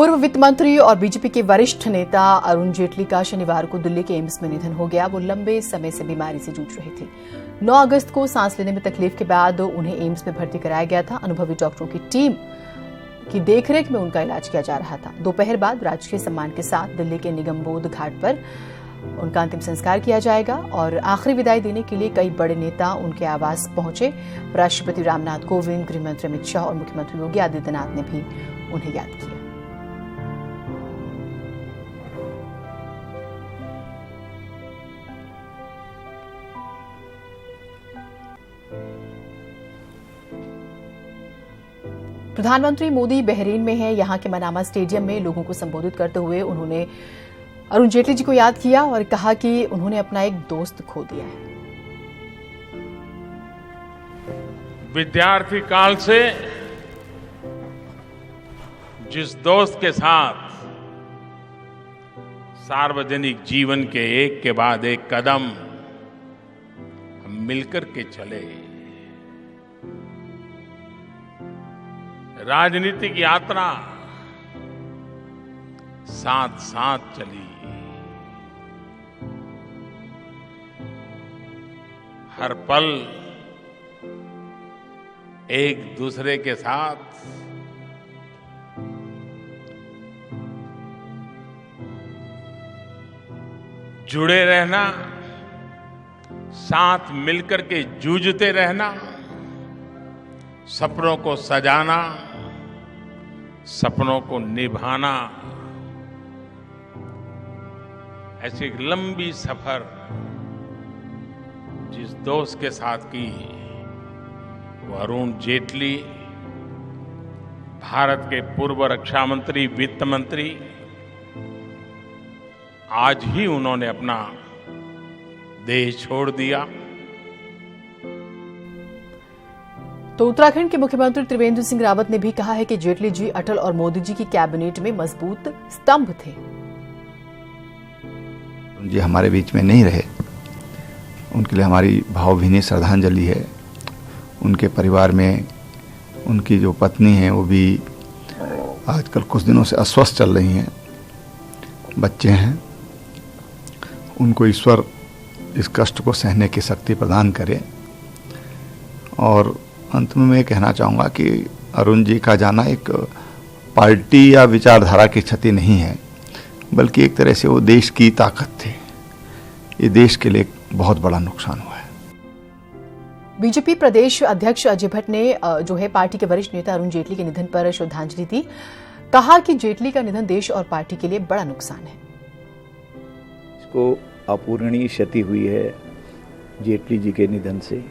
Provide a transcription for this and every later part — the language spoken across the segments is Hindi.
पूर्व वित्त मंत्री और बीजेपी के वरिष्ठ नेता अरुण जेटली का शनिवार को दिल्ली के एम्स में निधन हो गया। वो लंबे समय से बीमारी से जूझ रहे थे। 9 अगस्त को सांस लेने में तकलीफ के बाद उन्हें एम्स में भर्ती कराया गया था। अनुभवी डॉक्टरों की टीम की देखरेख में उनका इलाज किया जा रहा था। दोपहर बाद राजकीय सम्मान के साथ दिल्ली के निगमबोध घाट पर उनका अंतिम संस्कार किया जाएगा और आखिरी विदाई देने के लिए कई बड़े नेता उनके आवास पहुंचे। राष्ट्रपति रामनाथ कोविंद, गृहमंत्री अमित शाह और मुख्यमंत्री योगी आदित्यनाथ ने भी उन्हें याद किया। प्रधानमंत्री मोदी बहरीन में हैं। यहां के मनामा स्टेडियम में लोगों को संबोधित करते हुए उन्होंने अरुण जेटली जी को याद किया और कहा कि उन्होंने अपना एक दोस्त खो दिया है। विद्यार्थी काल से जिस दोस्त के साथ सार्वजनिक जीवन के एक के बाद एक कदम हम मिलकर के चले, राजनीतिक यात्रा साथ साथ चली, हर पल एक दूसरे के साथ जुड़े रहना, साथ मिलकर के जूझते रहना, सपनों को सजाना, सपनों को निभाना, ऐसी एक लंबी सफर जिस दोस्त के साथ की वो अरुण जेटली, भारत के पूर्व रक्षा मंत्री, वित्त मंत्री, आज ही उन्होंने अपना देश छोड़ दिया। तो उत्तराखंड के मुख्यमंत्री त्रिवेंद्र सिंह रावत ने भी कहा है कि जेटली जी अटल और मोदी जी की कैबिनेट में मजबूत स्तंभ थे। जी हमारे बीच में नहीं रहे, उनके लिए हमारी भावभीनी श्रद्धांजलि है। उनके परिवार में उनकी जो पत्नी है वो भी आजकल कुछ दिनों से अस्वस्थ चल रही हैं, बच्चे हैं। उनको ईश्वर इस कष्ट को सहने की शक्ति प्रदान करे। और अंत में मैं कहना चाहूँगा कि अरुण जी का जाना एक पार्टी या विचारधारा की क्षति नहीं है, बल्कि एक तरह से वो देश की ताकत थे। ये देश के लिए एक बहुत बड़ा नुकसान हुआ है। बीजेपी प्रदेश अध्यक्ष अजय भट्ट ने जो है पार्टी के वरिष्ठ नेता अरुण जेटली के निधन पर श्रद्धांजलि दी। कहा कि जेटली का निधन देश और पार्टी के लिए बड़ा नुकसान है। इसको अपूरणीय क्षति हुई है जेटली जी के निधन से।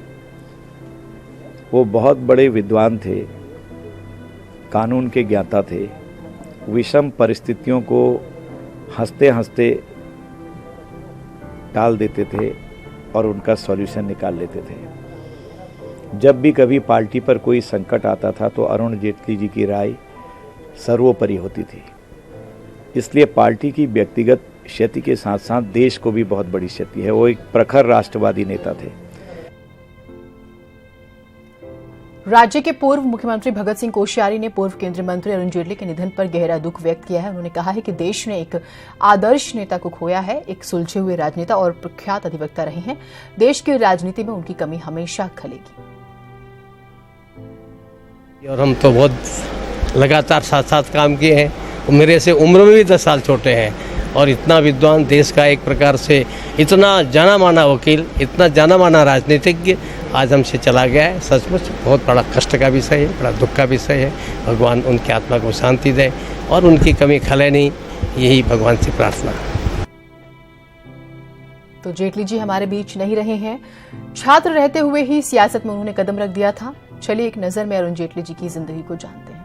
वो बहुत बड़े विद्वान थे, कानून के ज्ञाता थे, विषम परिस्थितियों को हंसते हंसते टाल देते थे और उनका सॉल्यूशन निकाल लेते थे। जब भी कभी पार्टी पर कोई संकट आता था तो अरुण जेटली जी की राय सर्वोपरि होती थी। इसलिए पार्टी की व्यक्तिगत क्षति के साथ साथ देश को भी बहुत बड़ी क्षति है। वो एक प्रखर राष्ट्रवादी नेता थे। राज्य के पूर्व मुख्यमंत्री भगत सिंह कोश्यारी ने पूर्व केंद्रीय मंत्री अरुण जेटली के निधन पर गहरा दुख व्यक्त किया है। उन्होंने कहा है कि देश ने एक आदर्श नेता को खोया है, एक सुलझे हुए राजनेता और प्रख्यात अधिवक्ता रहे हैं। देश की राजनीति में उनकी कमी हमेशा खलेगी। और हम तो बहुत लगातार साथ साथ काम किए हैं। मेरे से उम्र में भी 10 साल छोटे हैं और इतना विद्वान, देश का एक प्रकार से इतना जाना माना वकील, इतना जाना माना राजनीतिज्ञ आज हमसे चला गया है। सचमुच बहुत बड़ा कष्ट का विषय है, बड़ा दुख का विषय है। भगवान उनकी आत्मा को शांति दे और उनकी कमी खले नहीं, यही भगवान से प्रार्थना। तो जेटली जी हमारे बीच नहीं रहे हैं। छात्र रहते हुए ही सियासत में उन्होंने कदम रख दिया था। चलिए एक नजर में अरुण जेटली जी की जिंदगी को जानते हैं।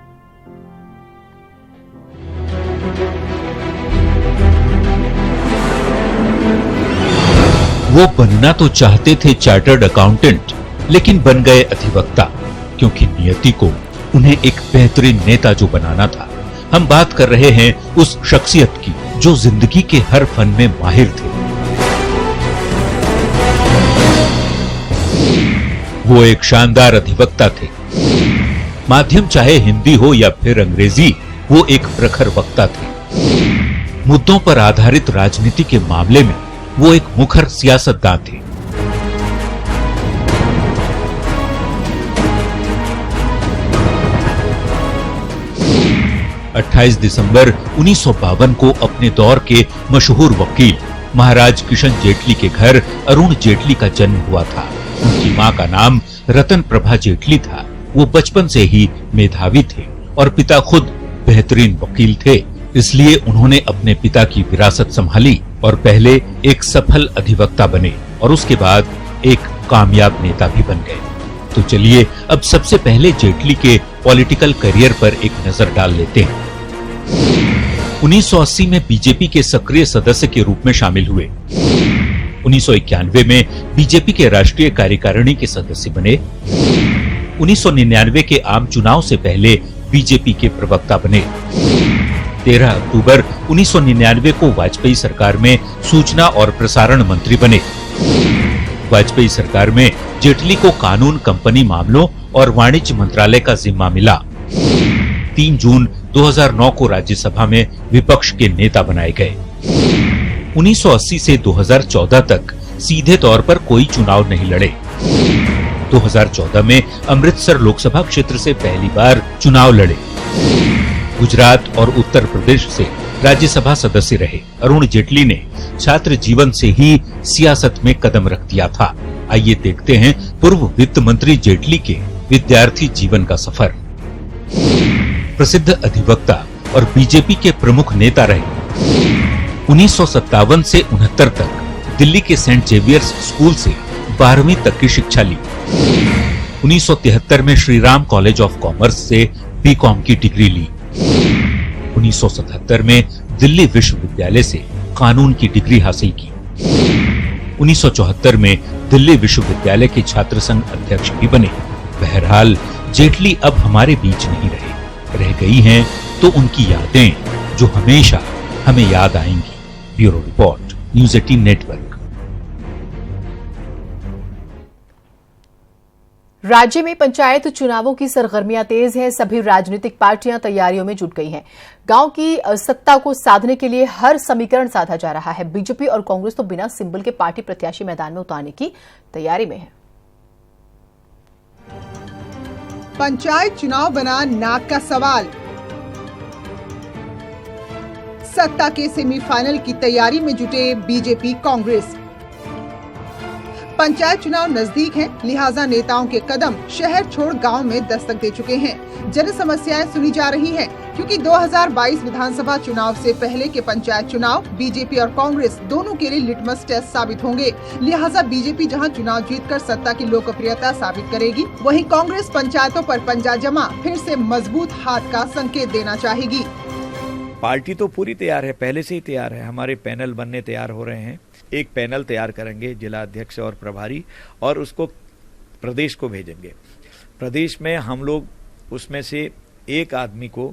वो बनना तो चाहते थे चार्टर्ड अकाउंटेंट, लेकिन बन गए अधिवक्ता, क्योंकि नियति को उन्हें एक बेहतरीन नेता जो बनाना था। हम बात कर रहे हैं उस शख्सियत की जो जिंदगी के हर फन में माहिर थे। वो एक शानदार अधिवक्ता थे। माध्यम चाहे हिंदी हो या फिर अंग्रेजी, वो एक प्रखर वक्ता थे। मुद्दों पर आधारित राजनीति के मामले में वो एक मुखर सियासतदान थे। अट्ठाईस दिसंबर 1952 को अपने दौर के मशहूर वकील महाराज किशन जेटली के घर अरुण जेटली का जन्म हुआ था। उनकी मां का नाम रतन प्रभा जेटली था। वो बचपन से ही मेधावी थे और पिता खुद बेहतरीन वकील थे, इसलिए उन्होंने अपने पिता की विरासत संभाली और पहले एक सफल अधिवक्ता बने और उसके बाद एक कामयाब नेता भी बन गए। तो चलिए अब सबसे पहले जेटली के पॉलिटिकल करियर पर एक नजर डाल लेते हैं। 1980 में बीजेपी के सक्रिय सदस्य के रूप में शामिल हुए। 1991 में बीजेपी के राष्ट्रीय कार्यकारिणी के सदस्य बने। 1999 के आम चुनाव से पहले बीजेपी के प्रवक्ता बने। 13 अक्टूबर 1999 को वाजपेयी सरकार में सूचना और प्रसारण मंत्री बने। वाजपेयी सरकार में जेटली को कानून, कंपनी मामलों और वाणिज्य मंत्रालय का जिम्मा मिला। 3 जून 2009 को राज्यसभा में विपक्ष के नेता बनाए गए। 1980 से 2014 तक सीधे तौर पर कोई चुनाव नहीं लड़े। 2014 में अमृतसर लोकसभा क्षेत्र से पहली बार चुनाव लड़े। गुजरात और उत्तर प्रदेश से राज्यसभा सदस्य रहे। अरुण जेटली ने छात्र जीवन से ही सियासत में कदम रख दिया था। आइए देखते हैं पूर्व वित्त मंत्री जेटली के विद्यार्थी जीवन का सफर। प्रसिद्ध अधिवक्ता और बीजेपी के प्रमुख नेता रहे। 1957 से 69 तक दिल्ली के सेंट जेवियर्स स्कूल से 12वीं तक की शिक्षा ली। 1973 में Shri Ram college of commerce से बीकॉम की डिग्री ली। 1977 में दिल्ली विश्वविद्यालय से कानून की डिग्री हासिल की। 1974 में दिल्ली विश्वविद्यालय के छात्र संघ अध्यक्ष भी बने। बहरहाल जेटली अब हमारे बीच नहीं रह गई हैं तो उनकी यादें जो हमेशा हमें याद आएंगी। Bureau report, news 18 network. राज्य में पंचायत चुनावों की सरगर्मियां तेज हैं। सभी राजनीतिक पार्टियां तैयारियों में जुट गई हैं। गांव की सत्ता को साधने के लिए हर समीकरण साधा जा रहा है। बीजेपी और कांग्रेस तो बिना सिंबल के पार्टी प्रत्याशी मैदान में उतारने की तैयारी में है। पंचायत चुनाव बना नाक का सवाल। सत्ता के सेमीफाइनल की तैयारी में जुटे बीजेपी कांग्रेस। पंचायत चुनाव नजदीक हैं, लिहाजा नेताओं के कदम शहर छोड़ गांव में दस्तक दे चुके हैं। जन समस्याएं सुनी जा रही हैं, क्योंकि 2022 विधानसभा चुनाव से पहले के पंचायत चुनाव बीजेपी और कांग्रेस दोनों के लिए लिटमस टेस्ट साबित होंगे। लिहाजा बीजेपी जहां चुनाव जीतकर सत्ता की लोकप्रियता साबित करेगी, वहीं कांग्रेस पंचायतों पर पंजा जमा फिर से मजबूत हाथ का संकेत देना चाहेगी। पार्टी तो पूरी तैयार है, पहले से ही तैयार है। हमारे पैनल बनने तैयार हो रहे हैं। एक पैनल तैयार करेंगे जिला अध्यक्ष और प्रभारी, और उसको प्रदेश को भेजेंगे। प्रदेश में हम लोग उसमें से एक आदमी को,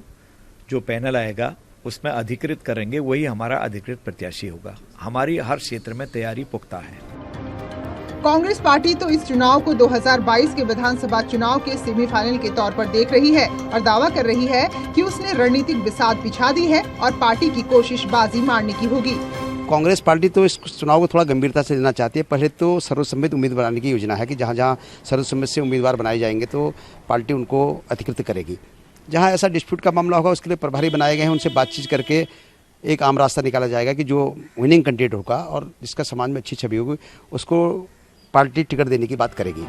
जो पैनल आएगा उसमें अधिकृत करेंगे, वही हमारा अधिकृत प्रत्याशी होगा। हमारी हर क्षेत्र में तैयारी पुख्ता है। कांग्रेस पार्टी तो इस चुनाव को 2022 के विधानसभा चुनाव के सेमीफाइनल के तौर पर देख रही है और दावा कर रही है कि उसने रणनीतिक बिसात बिछा दी है और पार्टी की कोशिश बाजी मारने की होगी। कांग्रेस पार्टी तो इस चुनाव को थोड़ा गंभीरता से लेना चाहती है। पहले तो सर्वसम्मत उम्मीदवार बनाने की योजना है कि जहां जहां सर्वसम्मत से उम्मीदवार बनाए जाएंगे तो पार्टी उनको अधिकृत करेगी। जहां ऐसा डिस्प्यूट का मामला होगा उसके लिए प्रभारी बनाए गए हैं। उनसे बातचीत करके एक आम रास्ता निकाला जाएगा कि जो विनिंग कैंडिडेट होगा और जिसका समाज में अच्छी छवि होगी उसको पार्टी टिकट देने की बात करेगी।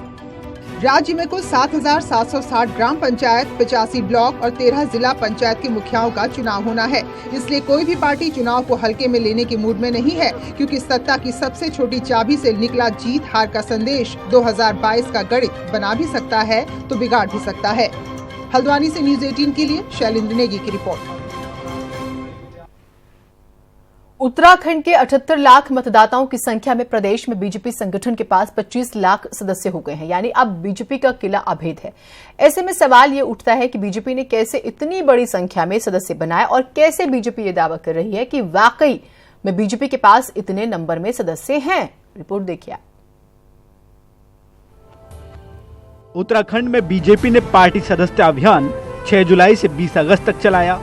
राज्य में कुल 7,760 ग्राम पंचायत, 85 ब्लॉक और 13 जिला पंचायत के मुखियाओं का चुनाव होना है। इसलिए कोई भी पार्टी चुनाव को हल्के में लेने के मूड में नहीं है, क्योंकि सत्ता की सबसे छोटी चाबी से निकला जीत हार का संदेश 2022 का गणित बना भी सकता है तो बिगाड़ भी सकता है। हल्द्वानी से न्यूज़ 18 के लिए शैलेंद्र नेगी की रिपोर्ट। उत्तराखंड के 78 लाख मतदाताओं की संख्या में प्रदेश में बीजेपी संगठन के पास 25 लाख सदस्य हो गए हैं, यानी अब बीजेपी का किला अभेद है। ऐसे में सवाल ये उठता है कि बीजेपी ने कैसे इतनी बड़ी संख्या में सदस्य बनाए और कैसे बीजेपी ये दावा कर रही है कि वाकई में बीजेपी के पास इतने नंबर में सदस्य हैं। रिपोर्ट देखिए। उत्तराखंड में बीजेपी ने पार्टी सदस्यता अभियान 6 जुलाई से 20 अगस्त तक चलाया।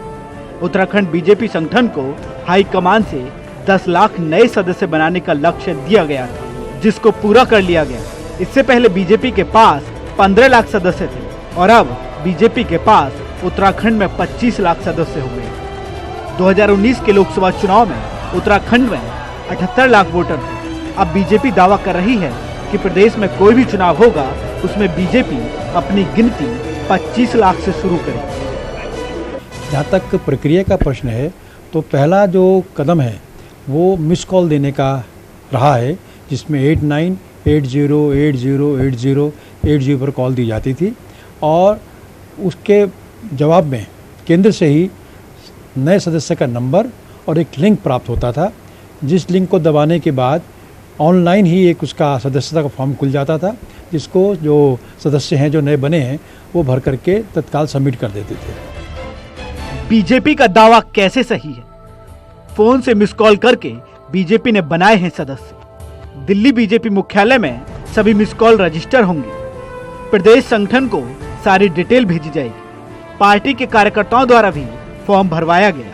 उत्तराखंड बीजेपी संगठन को हाईकमान से 10 लाख नए सदस्य बनाने का लक्ष्य दिया गया था, जिसको पूरा कर लिया गया। इससे पहले बीजेपी के पास 15 लाख सदस्य थे और अब बीजेपी के पास उत्तराखंड में 25 लाख सदस्य हुए। 2019 के लोकसभा चुनाव में उत्तराखंड में 78 लाख वोटर थे। अब बीजेपी दावा कर रही है कि प्रदेश में कोई भी चुनाव होगा उसमें बीजेपी अपनी गिनती 25 लाख से शुरू करेगी। जहाँ तक प्रक्रिया का प्रश्न है तो पहला जो कदम है वो मिस कॉल देने का रहा है, जिसमें 8980808080 पर कॉल दी जाती थी और उसके जवाब में केंद्र से ही नए सदस्य का नंबर और एक लिंक प्राप्त होता था, जिस लिंक को दबाने के बाद ऑनलाइन ही एक उसका सदस्यता का फॉर्म खुल जाता था, जिसको जो सदस्य हैं जो नए बने हैं वो भर करके तत्काल सबमिट कर देते थे। बीजेपी का दावा कैसे सही है? फोन से मिस कॉल करके बीजेपी ने बनाए हैं सदस्य। दिल्ली बीजेपी मुख्यालय में सभी मिस कॉल रजिस्टर होंगे। प्रदेश संगठन को सारी डिटेल भेजी जाएगी। पार्टी के कार्यकर्ताओं द्वारा भी फॉर्म भरवाया गया।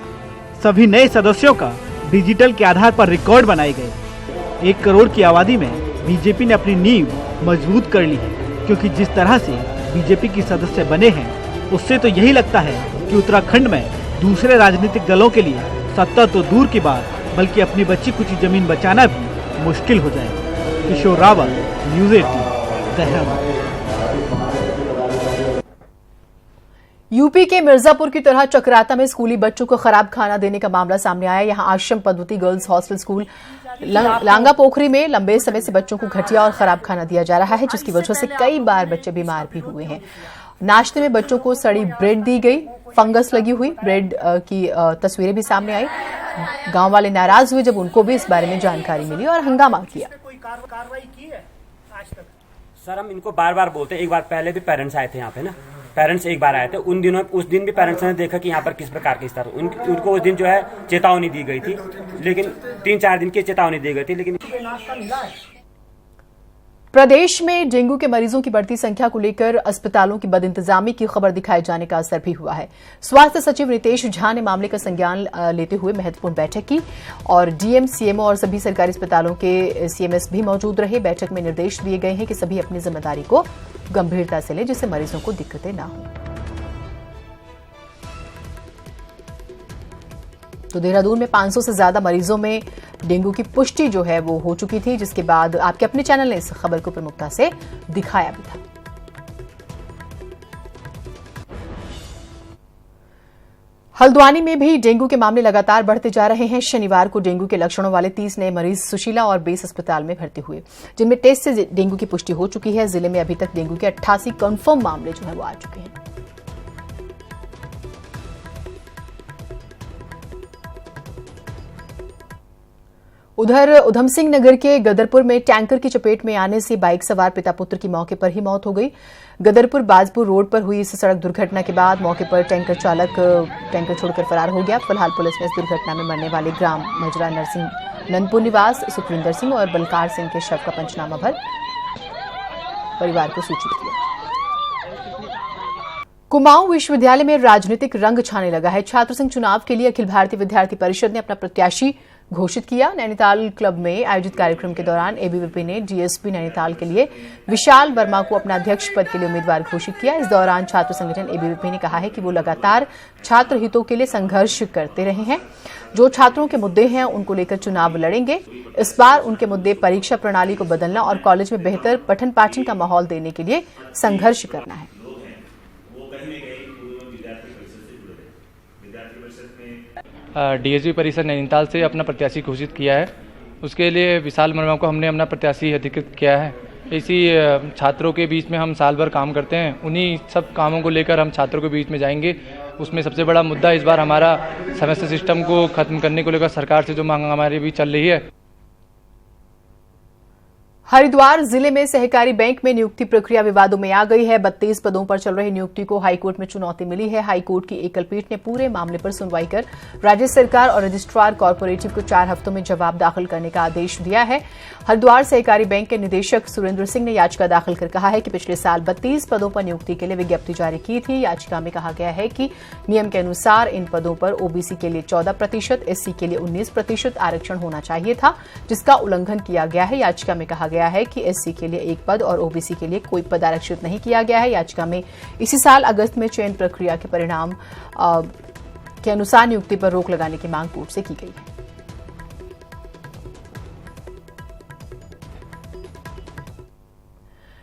सभी नए सदस्यों का डिजिटल के आधार पर रिकॉर्ड बनाए गए। 1 करोड़ की आबादी में बीजेपी ने अपनी नींव मजबूत कर ली है, क्योंकि जिस तरह से बीजेपी की सदस्य बने हैं उससे तो यही लगता है कि उत्तराखंड में दूसरे राजनीतिक दलों के लिए सत्ता तो दूर की बात, बल्कि अपनी बची कुची जमीन बचाना भी मुश्किल हो जाएगा। किशोर रावल, न्यूज़ 18, देहरादून। यूपी के मिर्जापुर की तरह चकराता में स्कूली बच्चों को खराब खाना देने का मामला सामने आया। यहां आश्रम पद्धति गर्ल्स हॉस्टल स्कूल लांगा पोखरी में लंबे समय से बच्चों को घटिया और खराब खाना दिया जा रहा है, जिसकी वजह से कई बार बच्चे बीमार भी हुए हैं। नाश्ते में बच्चों को सड़ी ब्रेड दी गई, फंगस लगी हुई ब्रेड की तस्वीरें भी सामने आई। गांव वाले नाराज हुए जब उनको भी इस बारे में जानकारी मिली और हंगामा किया। सर, हम इनको बार बार बोलते हैं। एक बार पहले भी पेरेंट्स आए थे यहाँ पे ना, पेरेंट्स एक बार आए थे। उस दिन भी पेरेंट्स ने देखा कि यहाँ पर किस प्रकार की स्तर, उनको उस दिन जो है चेतावनी दी गई थी, लेकिन 3-4 दिन की चेतावनी दी गई थी, लेकिन प्रदेश में डेंगू के मरीजों की बढ़ती संख्या को लेकर अस्पतालों की बदइंतजामी की खबर दिखाए जाने का असर भी हुआ है। स्वास्थ्य सचिव रितेश झा ने मामले का संज्ञान लेते हुए महत्वपूर्ण बैठक की और डीएम, सीएमओ और सभी सरकारी अस्पतालों के सीएमएस भी मौजूद रहे। बैठक में निर्देश दिए गए हैं कि सभी अपनी जिम्मेदारी को गंभीरता से लें, जिससे मरीजों को दिक्कतें न हों। तो देहरादून में 500 से ज्यादा मरीजों में डेंगू की पुष्टि जो है वो हो चुकी थी, जिसके बाद आपके अपने चैनल ने इस खबर को प्रमुखता से दिखाया भी था। हल्द्वानी में भी डेंगू के मामले लगातार बढ़ते जा रहे हैं। शनिवार को डेंगू के लक्षणों वाले 30 नए मरीज सुशीला और बेस अस्पताल में भर्ती हुए, जिनमें टेस्ट से डेंगू की पुष्टि हो चुकी है। जिले में अभी तक डेंगू के 88 कंफर्म मामले जो है वो आ चुके हैं। उधर उधम सिंह नगर के गदरपुर में टैंकर की चपेट में आने से बाइक सवार पिता पुत्र की मौके पर ही मौत हो गई। गदरपुर बाजपुर रोड पर हुई इस सड़क दुर्घटना के बाद मौके पर टैंकर चालक टैंकर छोड़कर फरार हो गया। फिलहाल पुलिस ने इस दुर्घटना में मरने वाले ग्राम मजरा नरसिंह नंदपुर निवास सुखविंदर सिंह और बलकार सिंह के शव का पंचनामा भर परिवार को सूचित किया। कुमाऊं विश्वविद्यालय में राजनीतिक रंग छाने लगा है। छात्र संघ चुनाव के लिए अखिल भारतीय विद्यार्थी परिषद ने अपना प्रत्याशी घोषित किया। नैनीताल क्लब में आयोजित कार्यक्रम के दौरान एबीवीपी ने डीएसपी नैनीताल के लिए विशाल वर्मा को अपना अध्यक्ष पद के लिए उम्मीदवार घोषित किया। इस दौरान छात्र संगठन एबीवीपी ने कहा है कि वो लगातार छात्र हितों के लिए संघर्ष करते रहे हैं। जो छात्रों के मुद्दे हैं उनको लेकर चुनाव लड़ेंगे। इस बार उनके मुद्दे परीक्षा प्रणाली को बदलना और कॉलेज में बेहतर पठन पाठन का माहौल देने के लिए संघर्ष करना है। डीएसपी परिषद नैनीताल से अपना प्रत्याशी घोषित किया है। उसके लिए विशाल वर्मा को हमने अपना प्रत्याशी अधिकृत किया है। इसी छात्रों के बीच में हम साल भर काम करते हैं, उन्हीं सब कामों को लेकर हम छात्रों के बीच में जाएंगे। उसमें सबसे बड़ा मुद्दा इस बार हमारा सेमेस्टर सिस्टम को खत्म करने को लेकर सरकार से जो मांग हमारी भी चल रही है। हरिद्वार जिले में सहकारी बैंक में नियुक्ति प्रक्रिया विवादों में आ गई है। 32 पदों पर चल रही नियुक्ति को हाईकोर्ट में चुनौती मिली है। हाईकोर्ट की एकल पीठ ने पूरे मामले पर सुनवाई कर राज्य सरकार और रजिस्ट्रार कॉर्पोरेटिव को 4 हफ्तों में जवाब दाखिल करने का आदेश दिया है। हरिद्वार सहकारी बैंक के निदेशक सुरेंद्र सिंह ने याचिका दाखिल कर कहा है कि पिछले साल 32 पदों पर नियुक्ति के लिए विज्ञप्ति जारी की थी। याचिका में कहा गया है कि नियम के अनुसार इन पदों पर ओबीसी के लिए 14%, एससी के लिए 19% आरक्षण होना चाहिए था, जिसका उल्लंघन किया गया है। याचिका में कहा गया है कि एससी के लिए 1 पद और ओबीसी के लिए कोई पद आरक्षित नहीं किया गया है। याचिका में इसी साल अगस्त में चयन प्रक्रिया के परिणाम के अनुसार नियुक्ति पर रोक लगाने की मांग कोर्ट से की गई है।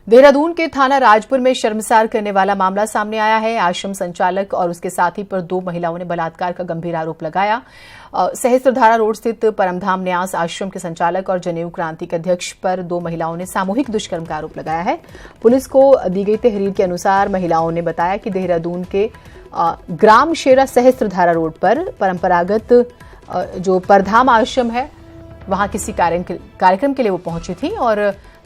देहरादून के थाना राजपुर में शर्मसार करने वाला मामला सामने आया है। आश्रम संचालक और उसके साथी पर 2 महिलाओं ने बलात्कार का गंभीर आरोप लगाया। सहस्त्रधारा रोड स्थित परमधाम न्यास आश्रम के संचालक और जनेऊ क्रांति के अध्यक्ष पर 2 महिलाओं ने सामूहिक दुष्कर्म का आरोप लगाया है। पुलिस को दी गई तहरीर के अनुसार महिलाओं ने बताया कि देहरादून के ग्राम शेरा सहस्त्रधारा रोड पर परंपरागत जो परधाम आश्रम है वहां किसी कार्यक्रम के लिए वो पहुंची थी और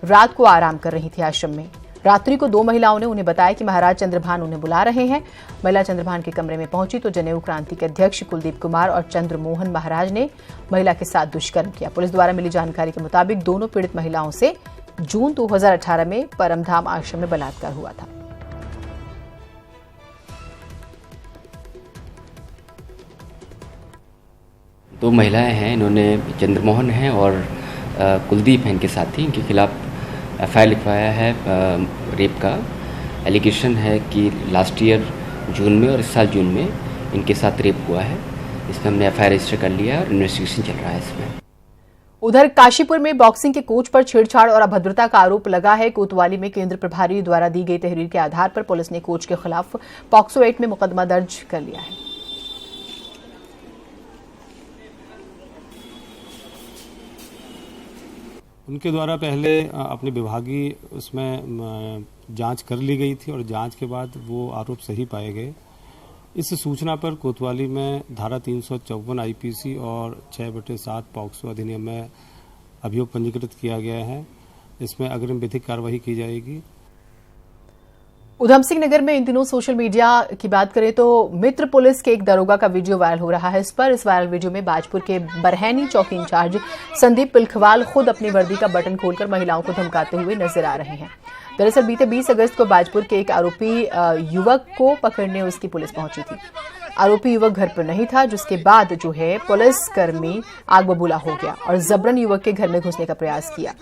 रात को आराम कर रही थी आश्रम में। रात्रि को 2 महिलाओं ने उन्हें बताया कि महाराज चंद्रभान उन्हें बुला रहे हैं। महिला चंद्रभान के कमरे में पहुंची तो जनेऊ क्रांति के अध्यक्ष कुलदीप कुमार और चंद्रमोहन महाराज ने महिला के साथ दुष्कर्म किया। पुलिस द्वारा मिली जानकारी के मुताबिक दोनों पीड़ित महिलाओं से जून 2018 में परमधाम आश्रम में बलात्कार हुआ था। दो महिलाएं हैं, इन्होंने चंद्रमोहन हैं और कुलदीप हैं इनके साथी। इनके खिलाफ एफआईआर लिखवाया है। रेप का एलिगेशन है कि लास्ट ईयर जून में और इस साल जून में इनके साथ रेप हुआ है। इसमें हमने एफआईआर रजिस्टर कर लिया और इन्वेस्टिगेशन चल रहा है इसमें। उधर काशीपुर में बॉक्सिंग के कोच पर छेड़छाड़ और अभद्रता का आरोप लगा है। कोतवाली में केंद्र प्रभारी द्वारा दी गई तहरीर के आधार पर पुलिस ने कोच के खिलाफ पॉक्सो एक्ट में मुकदमा दर्ज कर लिया है। उनके द्वारा पहले अपने विभागीय उसमें जांच कर ली गई थी और जांच के बाद वो आरोप सही पाए गए। इस सूचना पर कोतवाली में धारा 354 आईपीसी और 6/7 पॉक्सो अधिनियम में अभियोग पंजीकृत किया गया है। इसमें अग्रिम विधिक कार्रवाई की जाएगी। उधम सिंह नगर में इन दिनों सोशल मीडिया की बात करें तो मित्र पुलिस के एक दरोगा का वीडियो वायरल हो रहा है। इस वायरल वीडियो में बाजपुर के बरहैनी चौकी इंचार्ज संदीप पिलखवाल खुद अपनी वर्दी का बटन खोलकर महिलाओं को धमकाते हुए नजर आ रहे हैं। दरअसल बीते 20 अगस्त को बाजपुर के एक आरोपी युवक को पकड़ने उसकी पुलिस पहुंची थी। आरोपी युवक घर पर नहीं था, जिसके बाद जो है पुलिसकर्मी आग बबूला हो गया और जबरन युवक के घर में घुसने का प्रयास किया।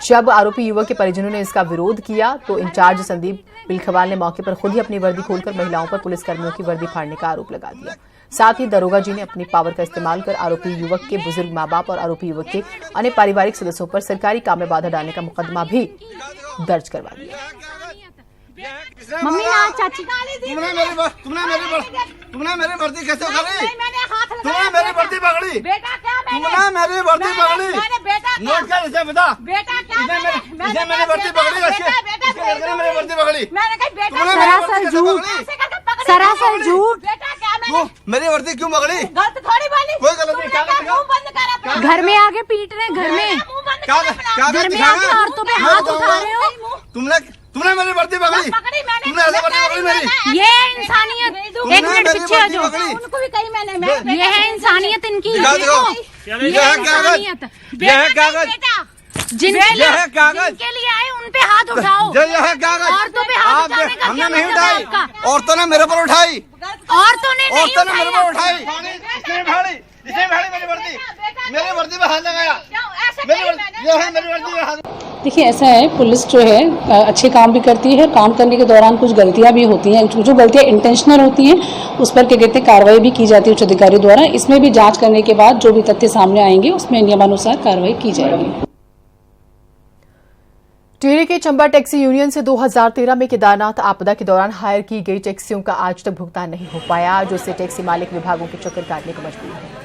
जब आरोपी युवक के परिजनों ने इसका विरोध किया तो इंचार्ज संदीप पिलखवाल ने मौके पर खुद ही अपनी वर्दी खोलकर महिलाओं पर पुलिसकर्मियों की वर्दी फाड़ने का आरोप लगा दिया। साथ ही दरोगा जी ने अपनी पावर का इस्तेमाल कर आरोपी युवक के बुजुर्ग माँ बाप और आरोपी युवक के अन्य पारिवारिक सदस्यों पर सरकारी काम में बाधा डालने का मुकदमा भी दर्ज करवा दिया। मम्मी ना चाची तुमने मेरी वर्दी कैसे पकड़ी? तुमने मेरी वर्दी पकड़ी? बेटा क्या तुमने मेरी वर्दी पकड़ी? नोट कर इसे बता। बेटा क्या इसे मैंने वर्दी पकड़ी? इसने मेरी वर्दी पकड़ी? सरासर झूठ, सरासर झूठ। मेरी वर्दी क्यों पकड़ी? गलत थोड़ी बोली। कोई गलत नहीं। घर में आगे पीट रहे, घर में घर में आगे औरतों पे हाथ उठा रहे हो। तुमने मेरी वर्दी पकड़ी? तुमने ऐसे वर्दी पकड़ी मेरी? ये इंसानियत। एक मिनट पीछे आ जाओ। उनको भी कही मैंने। ये है इंसानियत इनकी। ये है कागज। ये है कागज। जिनके लिए आए उन पे हाथ उठाओ। ये है कागज। औरतों पे हाथ उठाने का क्या नहीं मतलब है उठाई। आपका? औरतों ने मेरे पर उठाई। औरतों ने मेरे पर उठाई। इसने भाड़ी मेरी वर्दी पे हाथ लगाया। मेरी वर्दी पे हाथ। देखिए ऐसा है, पुलिस जो है अच्छे काम भी करती है। काम करने के दौरान कुछ गलतियां भी होती हैं। जो गलतियां इंटेंशनल होती हैं उस पर क्या कहते हैं कार्रवाई भी की जाती है उच्च अधिकारियों द्वारा। इसमें भी जांच करने के बाद जो भी तथ्य सामने आएंगे उसमें नियमानुसार कार्रवाई की जाएगी। टिहरी के चंबा टैक्सी यूनियन से 2013 में केदारनाथ आपदा के दौरान हायर की गई टैक्सियों का आज तक भुगतान नहीं हो पाया, जिससे टैक्सी मालिक विभागों के चक्कर काटने को मजबूर है।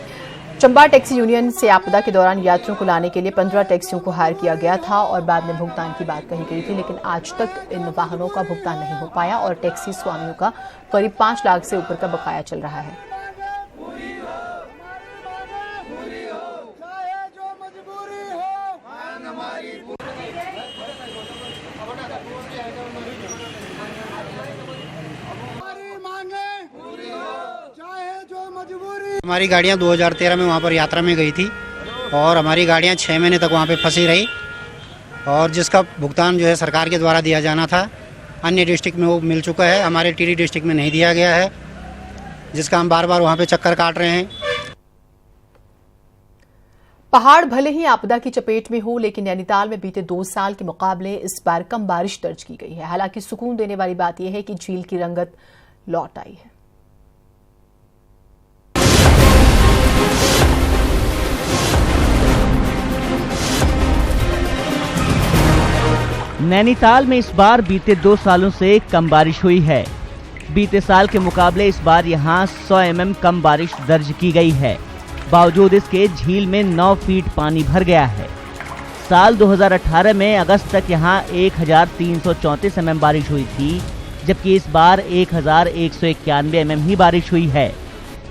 चंबा टैक्सी यूनियन से आपदा के दौरान यात्रियों को लाने के लिए 15 टैक्सियों को हायर किया गया था और बाद में भुगतान की बात कही गई थी, लेकिन आज तक इन वाहनों का भुगतान नहीं हो पाया और टैक्सी स्वामियों का करीब 5 लाख से ऊपर का बकाया चल रहा है। हमारी गाड़ियाँ 2013 में वहाँ पर यात्रा में गई थी और हमारी गाड़ियाँ 6 महीने तक वहाँ पे फंसी रही और जिसका भुगतान जो है सरकार के द्वारा दिया जाना था अन्य डिस्ट्रिक्ट में वो मिल चुका है, हमारे टिहरी डिस्ट्रिक्ट में नहीं दिया गया है, जिसका हम बार बार वहाँ पे चक्कर काट रहे हैं। पहाड़ भले ही आपदा की चपेट में हो, लेकिन नैनीताल में बीते 2 साल के मुकाबले इस बार कम बारिश दर्ज की गई है। हालांकि सुकून देने वाली बात यह है कि झील की रंगत लौट आई है। नैनीताल में इस बार बीते 2 सालों से कम बारिश हुई है। बीते साल के मुकाबले इस बार यहां 100 mm कम बारिश दर्ज की गई है। बावजूद इसके झील में 9 फीट पानी भर गया है। साल 2018 में अगस्त तक यहां 1334 mm बारिश हुई थी, जबकि इस बार 1191 mm ही बारिश हुई है।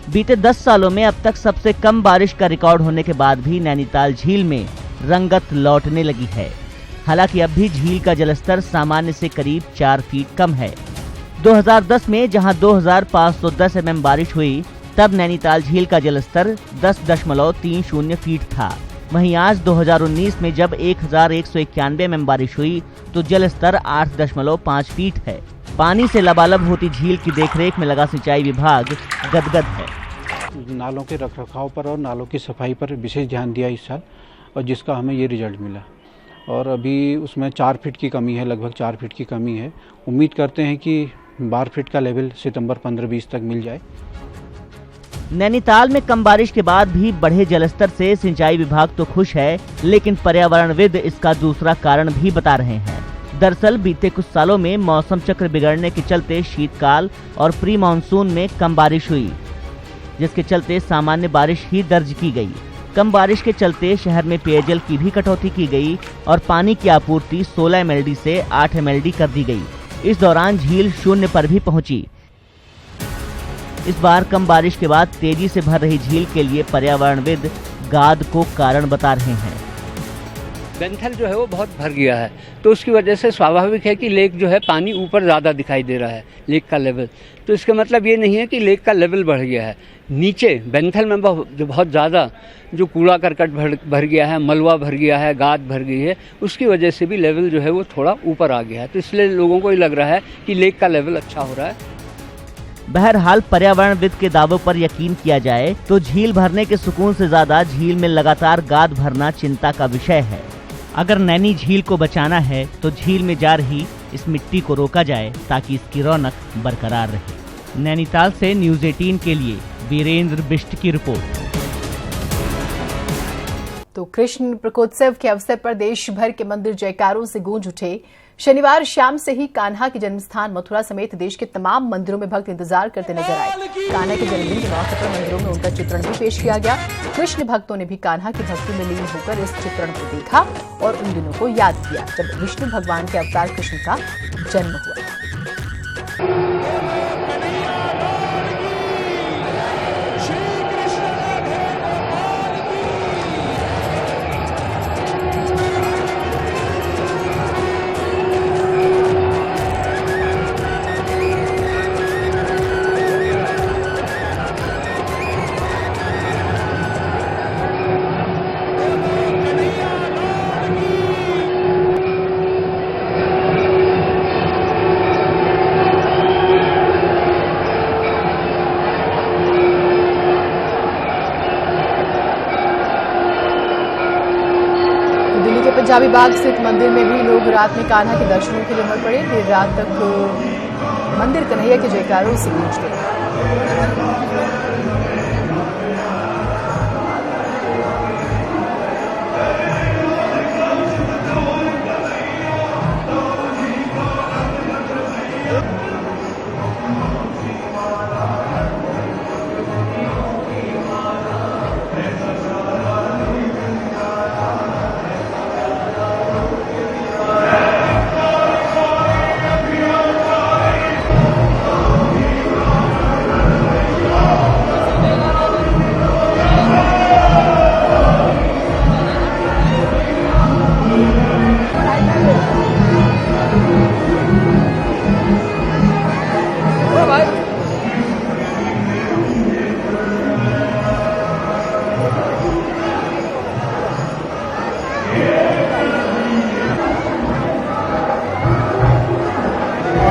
बीते 10 सालों में अब तक सबसे कम बारिश का रिकॉर्ड होने के बाद भी नैनीताल झील में रंगत लौटने लगी है। हालांकि अब भी झील का जलस्तर सामान्य से करीब 4 फीट कम है। 2010 में जहां 2510 mm बारिश हुई, तब नैनीताल झील का जलस्तर 10.30 फीट था। वहीं आज 2019 में जब 1191 mm बारिश हुई तो जलस्तर 8.5 फीट है। पानी से लबालब होती झील की देखरेख में लगा सिंचाई विभाग गदगद है। नालों के रखरखाव पर और नालों की सफाई पर विशेष ध्यान दिया इस साल, और जिसका हमें ये रिजल्ट मिला। और अभी उसमें 4 फीट की कमी है, लगभग 4 फीट की कमी है। उम्मीद करते हैं कि 12 फीट का लेवल सितंबर 15-20 तक मिल जाए। नैनीताल में कम बारिश के बाद भी बढ़े जलस्तर से सिंचाई विभाग तो खुश है, लेकिन पर्यावरणविद इसका दूसरा कारण भी बता रहे हैं। दरअसल बीते कुछ सालों में मौसम चक्र बिगड़ने के चलते शीतकाल और प्री मानसून में कम बारिश हुई, जिसके चलते सामान्य बारिश ही दर्ज की गई। कम बारिश के चलते शहर में पेयजल की भी कटौती की गई और पानी की आपूर्ति 16 MLD से 8 MLD कर दी गई। इस दौरान झील शून्य पर भी पहुंची। इस बार कम बारिश के बाद तेजी से भर रही झील के लिए पर्यावरणविद गाद को कारण बता रहे हैं। बेंथल जो है वो बहुत भर गया है, तो उसकी वजह से स्वाभाविक है कि लेक जो है पानी ऊपर ज़्यादा दिखाई दे रहा है, लेक का लेवल। तो इसका मतलब ये नहीं है कि लेक का लेवल बढ़ गया है। नीचे बेंथल में बहुत ज़्यादा जो कूड़ा करकट भर गया है, मलबा भर गया है, गाद भर गई है, उसकी वजह से भी लेवल जो है वो थोड़ा ऊपर आ गया है। तो इसलिए लोगों को ये लग रहा है कि लेक का लेवल अच्छा हो रहा है। बहरहाल पर्यावरणविद के दावों पर यकीन किया जाए तो झील भरने के सुकून से ज्यादा झील में लगातार गाद भरना चिंता का विषय है। अगर नैनी झील को बचाना है तो झील में जा रही इस मिट्टी को रोका जाए ताकि इसकी रौनक बरकरार रहे। नैनीताल से न्यूज़ 18 के लिए वीरेंद्र बिष्ट की रिपोर्ट। तो कृष्ण प्रकोत्सव के अवसर पर देश भर के मंदिर जयकारों से गूंज उठे। शनिवार शाम से ही कान्हा के जन्मस्थान मथुरा समेत देश के तमाम मंदिरों में भक्त इंतजार करते नजर आए। कान्हा के जन्मदिन के मौके पर मंदिरों में उनका चित्रण भी पेश किया गया। कृष्ण भक्तों ने भी कान्हा की भक्ति में लीन होकर इस चित्रण को देखा और उन दिनों को याद किया जब विष्णु भगवान के अवतार कृष्ण का जन्म हुआ। पंजाबी बाग स्थित मंदिर में भी लोग रात में कान्हा के दर्शनों के लिए उमड़ पड़े। देर रात तक मंदिर कन्हैया के जयकारों से गूंज गए।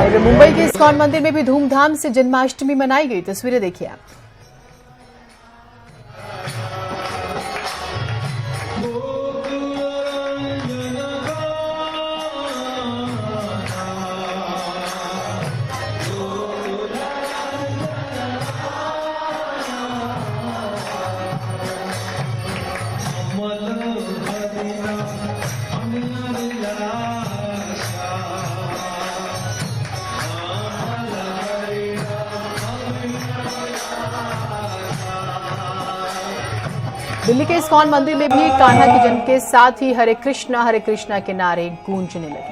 और मुंबई के इस्कॉन मंदिर में भी धूमधाम से जन्माष्टमी मनाई गई। तस्वीरें देखिए आप। दिल्ली के इस्कॉन मंदिर में भी कान्हा के जन्म के साथ ही हरे कृष्णा के नारे गूंजने लगे।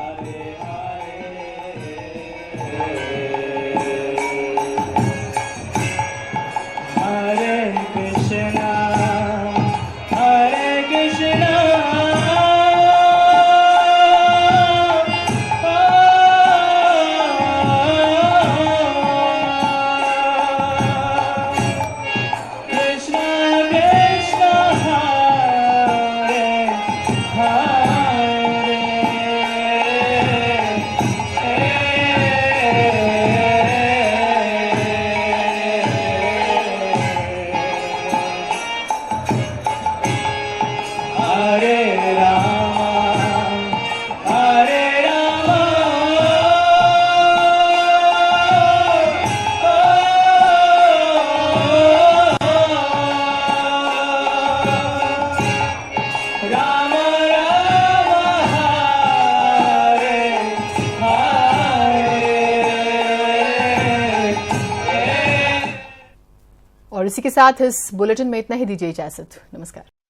और इसी के साथ इस बुलेटिन में इतना ही। दीजिए इजाजत। नमस्कार।